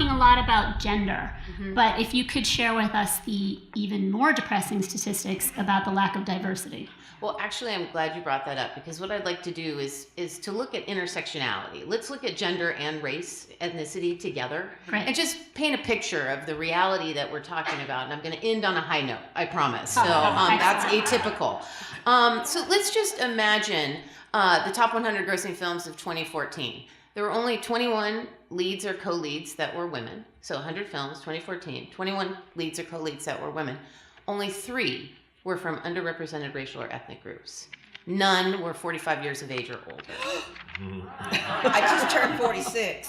talking a lot about gender, but if you could share with us the even more depressing statistics about the lack of diversity. Well, actually, I'm glad you brought that up, because what I'd like to do is to look at intersectionality. Let's look at gender and race, ethnicity together, and just paint a picture of the reality that we're talking about. And I'm going to end on a high note, I promise. So that's atypical. So let's just imagine the top 100 grossing films of 2014. There were only 21 leads or co-leads that were women. So 100 films, 2014, 21 leads or co-leads that were women. Only 3 were from underrepresented racial or ethnic groups. None were 45 years of age or older. I just turned 46.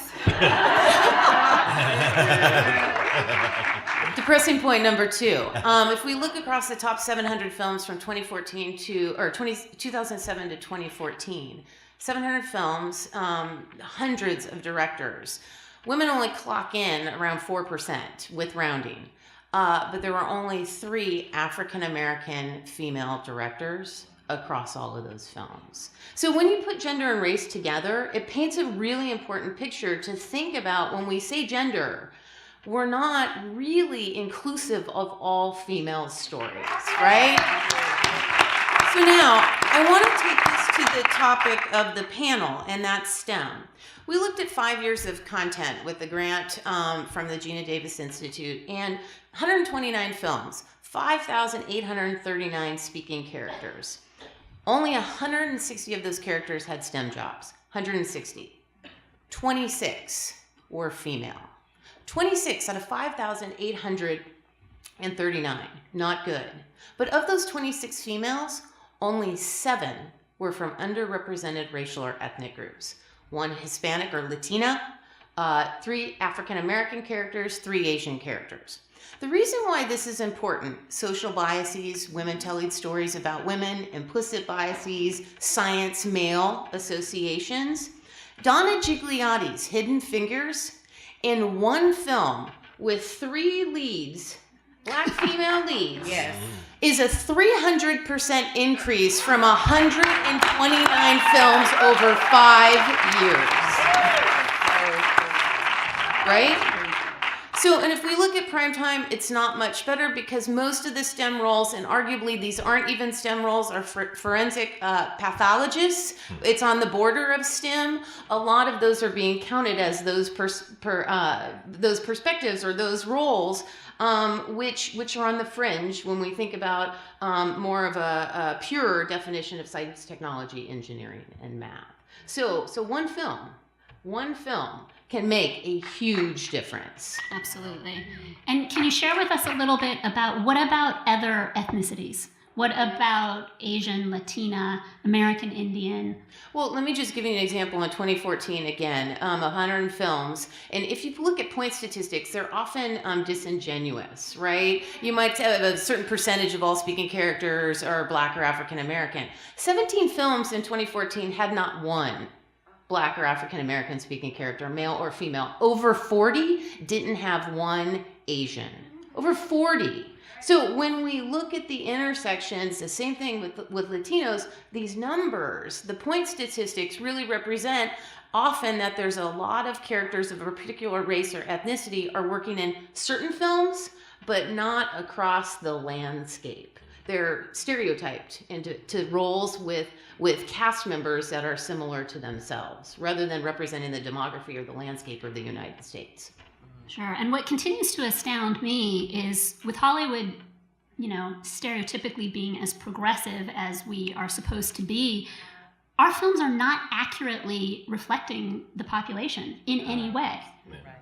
Depressing point number 2. If we look across the top 700 films from 2014 2007 to 2014, 700 films, hundreds of directors. Women only clock in around 4% with rounding. But there were only 3 African-American female directors across all of those films. So when you put gender and race together, it paints a really important picture to think about. When we say gender, we're not really inclusive of all female stories, right? So now, I want to take this to the topic of the panel, and that's STEM. We looked at 5 years of content with the grant from the Gina Davis Institute, and 129 films, 5,839 speaking characters. Only 160 of those characters had STEM jobs, 160. 26 were female. 26 out of 5,839, not good. But of those 26 females, only 7 were from underrepresented racial or ethnic groups. 1 Hispanic or Latina, 3 African American characters, 3 Asian characters. The reason why this is important: social biases, women telling stories about women, implicit biases, science male associations. Donna Gigliotti's Hidden Fingers, in one film with 3 leads, black female leads, Yes. is a 300% increase from 129 films over 5 years. Right? So, and if we look at primetime, it's not much better, because most of the STEM roles, and arguably these aren't even STEM roles, are forensic pathologists. It's on the border of STEM. A lot of those are being counted as those perspectives or those roles, which are on the fringe when we think about more of a pure definition of science, technology, engineering, and math. So one film can make a huge difference. Absolutely. And can you share with us a little bit about what about other ethnicities? What about Asian, Latina, American Indian? Well, let me just give you an example. In 2014, again, 100 films. And if you look at point statistics, they're often disingenuous, right? You might have a certain percentage of all speaking characters are Black or African American. 17 films in 2014 had not one Black or African American speaking character, male or female. Over 40 didn't have one Asian. Over 40. So when we look at the intersections, the same thing with Latinos, these numbers, the point statistics really represent often that there's a lot of characters of a particular race or ethnicity are working in certain films, but not across the landscape. They're stereotyped into roles with cast members that are similar to themselves, rather than representing the demography or the landscape of the United States. Sure. And what continues to astound me is, with Hollywood, stereotypically being as progressive as we are supposed to be, our films are not accurately reflecting the population in any way. Right.